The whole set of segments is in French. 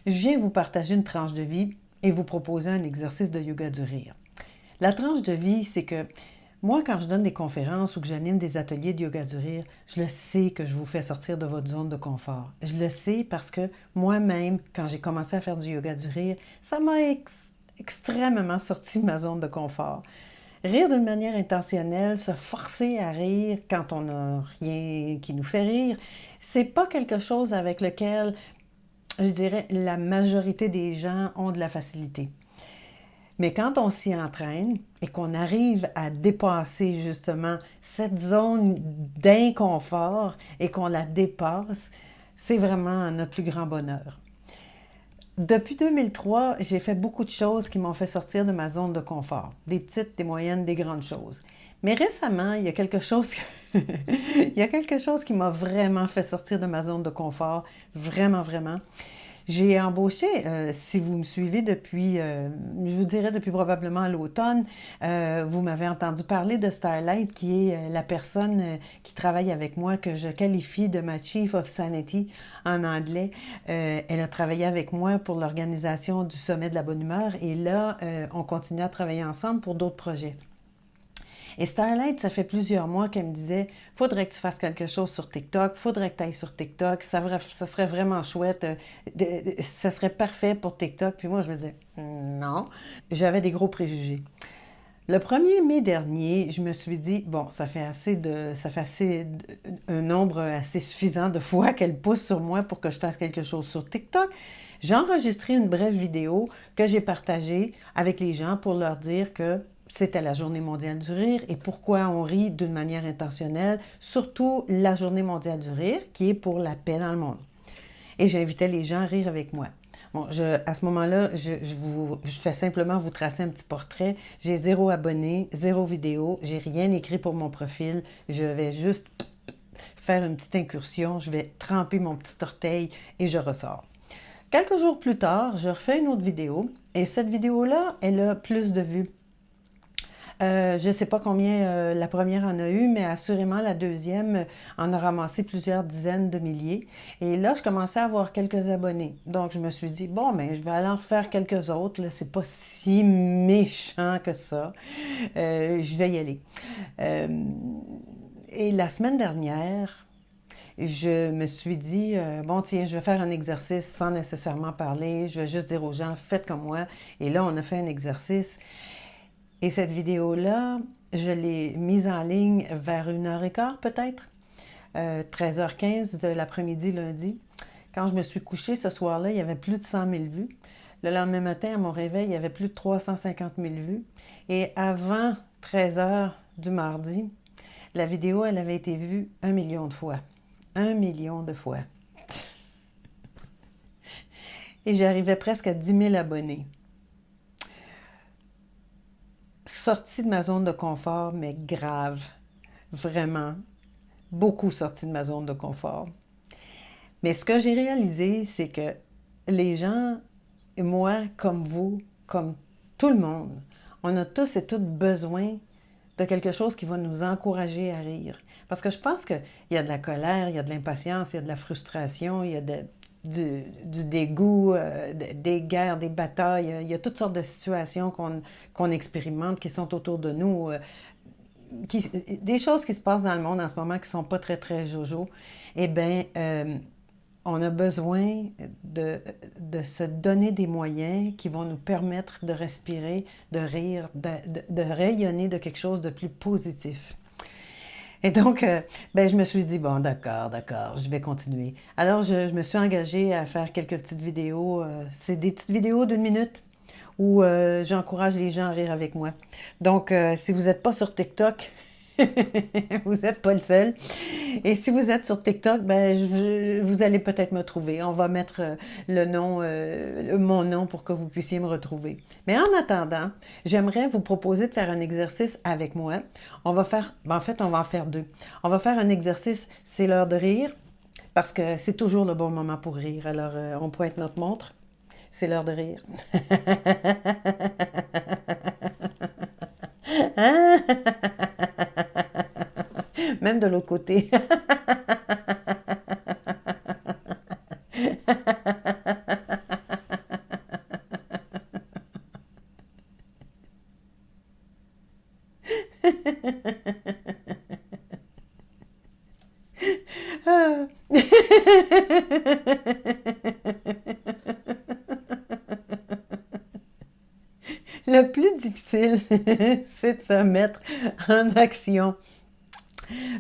Je viens vous partager une tranche de vie et vous proposer un exercice de yoga du rire. La tranche de vie, c'est que moi, quand je donne des conférences ou que j'anime des ateliers de yoga du rire, je le sais que je vous fais sortir de votre zone de confort. Je le sais parce que moi-même, quand j'ai commencé à faire du yoga du rire, ça m'a extrêmement sorti de ma zone de confort. Rire d'une manière intentionnelle, se forcer à rire quand on n'a rien qui nous fait rire, c'est pas quelque chose avec lequel, je dirais, la majorité des gens ont de la facilité. Mais quand on s'y entraîne et qu'on arrive à dépasser justement cette zone d'inconfort et qu'on la dépasse, c'est vraiment notre plus grand bonheur. Depuis 2003, j'ai fait beaucoup de choses qui m'ont fait sortir de ma zone de confort. Des petites, des moyennes, des grandes choses. Mais récemment, il y a quelque chose, il y a quelque chose qui m'a vraiment fait sortir de ma zone de confort. Vraiment, vraiment. J'ai embauché, si vous me suivez depuis, je vous dirais depuis probablement l'automne, vous m'avez entendu parler de Starlight, qui est la personne qui travaille avec moi, que je qualifie de ma Chief of Sanity en anglais. Elle a travaillé avec moi pour l'organisation du Sommet de la Bonne Humeur et là, on continue à travailler ensemble pour d'autres projets. Et Starlight, ça fait plusieurs mois qu'elle me disait « Faudrait que tu fasses quelque chose sur TikTok, faudrait que tu ailles sur TikTok, ça serait vraiment chouette, ça serait parfait pour TikTok. » Puis moi, je me disais « Non. » J'avais des gros préjugés. Le 1er mai dernier, je me suis dit, bon, ça fait un nombre assez suffisant de fois qu'elle pousse sur moi pour que je fasse quelque chose sur TikTok. J'ai enregistré une brève vidéo que j'ai partagée avec les gens pour leur dire que c'était la Journée mondiale du rire et pourquoi on rit d'une manière intentionnelle, surtout la Journée mondiale du rire qui est pour la paix dans le monde. Et j'invitais les gens à rire avec moi. Bon, à ce moment-là, je fais simplement vous tracer un petit portrait. J'ai 0 abonné, 0 vidéo, j'ai rien écrit pour mon profil. Je vais juste faire une petite incursion, je vais tremper mon petit orteil et je ressors. Quelques jours plus tard, je refais une autre vidéo et cette vidéo-là, elle a plus de vues. Je ne sais pas combien la première en a eu, mais assurément la deuxième en a ramassé plusieurs dizaines de milliers. Et là, je commençais à avoir quelques abonnés. Donc, je me suis dit, bon, mais je vais aller en refaire quelques autres. Là, c'est pas si méchant que ça. Je vais y aller. Euh, et la semaine dernière, je me suis dit, bon, tiens, je vais faire un exercice sans nécessairement parler. Je vais juste dire aux gens, faites comme moi. Et là, on a fait un exercice. Et cette vidéo-là, je l'ai mise en ligne vers 1h15 peut-être, 13h15 de l'après-midi lundi. Quand je me suis couchée ce soir-là, il y avait plus de 100 000 vues. Le lendemain matin, à mon réveil, il y avait plus de 350 000 vues. Et avant 13h du mardi, la vidéo, elle avait été vue 1 million de fois. 1 million de fois. Et j'arrivais presque à 10 000 abonnés. Sortie de ma zone de confort, mais grave. Vraiment. Beaucoup sortie de ma zone de confort. Mais ce que j'ai réalisé, c'est que les gens, moi, comme vous, comme tout le monde, on a tous et toutes besoin de quelque chose qui va nous encourager à rire. Parce que je pense qu'il y a de la colère, il y a de l'impatience, il y a de la frustration, il y a du dégoût, des guerres, des batailles. Il y a toutes sortes de situations qu'on expérimente qui sont autour de nous. Des choses qui se passent dans le monde en ce moment qui ne sont pas très, très jojo. Eh bien, on a besoin de se donner des moyens qui vont nous permettre de respirer, de rire, de rayonner de quelque chose de plus positif. Et donc, ben, je me suis dit, bon, d'accord, je vais continuer. Alors, je me suis engagée à faire quelques petites vidéos. C'est des petites vidéos d'1 minute où j'encourage les gens à rire avec moi. Donc, si vous n'êtes pas sur TikTok, vous n'êtes pas le seul. Et si vous êtes sur TikTok, ben, vous allez peut-être me trouver. On va mettre le nom, mon nom pour que vous puissiez me retrouver. Mais en attendant, j'aimerais vous proposer de faire un exercice avec moi. On va faire, ben, en fait, on va en faire deux. On va faire un exercice, c'est l'heure de rire, parce que c'est toujours le bon moment pour rire. Alors, on pointe notre montre. C'est l'heure de rire. Même de l'autre côté. Le plus difficile, c'est de se mettre en action.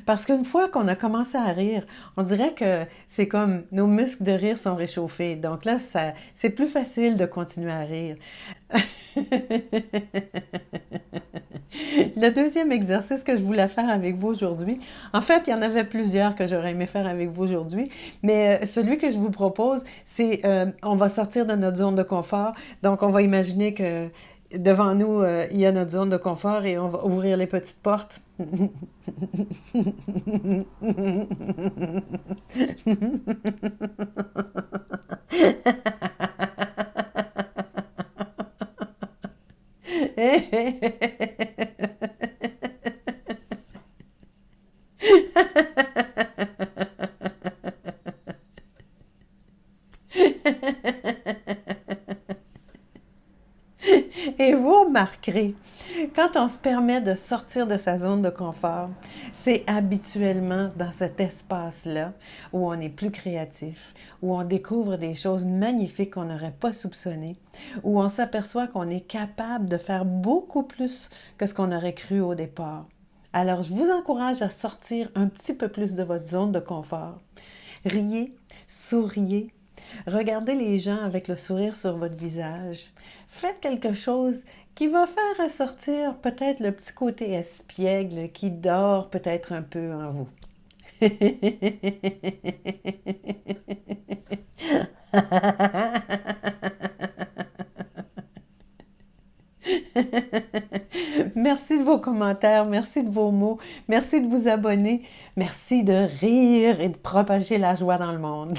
Parce qu'une fois qu'on a commencé à rire, on dirait que c'est comme nos muscles de rire sont réchauffés. Donc là, c'est plus facile de continuer à rire. Le deuxième exercice que je voulais faire avec vous aujourd'hui, en fait, il y en avait plusieurs que j'aurais aimé faire avec vous aujourd'hui, mais celui que je vous propose, c'est on va sortir de notre zone de confort. Donc, on va imaginer que devant nous, il y a notre zone de confort et on va ouvrir les petites portes. Et vous remarquerez, quand on se permet de sortir de sa zone de confort, c'est habituellement dans cet espace-là où on est plus créatif, où on découvre des choses magnifiques qu'on n'aurait pas soupçonnées, où on s'aperçoit qu'on est capable de faire beaucoup plus que ce qu'on aurait cru au départ. Alors, je vous encourage à sortir un petit peu plus de votre zone de confort. Riez, souriez, regardez les gens avec le sourire sur votre visage. Faites quelque chose qui va faire ressortir peut-être le petit côté espiègle qui dort peut-être un peu en vous. Merci de vos commentaires, merci de vos mots, merci de vous abonner, merci de rire et de propager la joie dans le monde.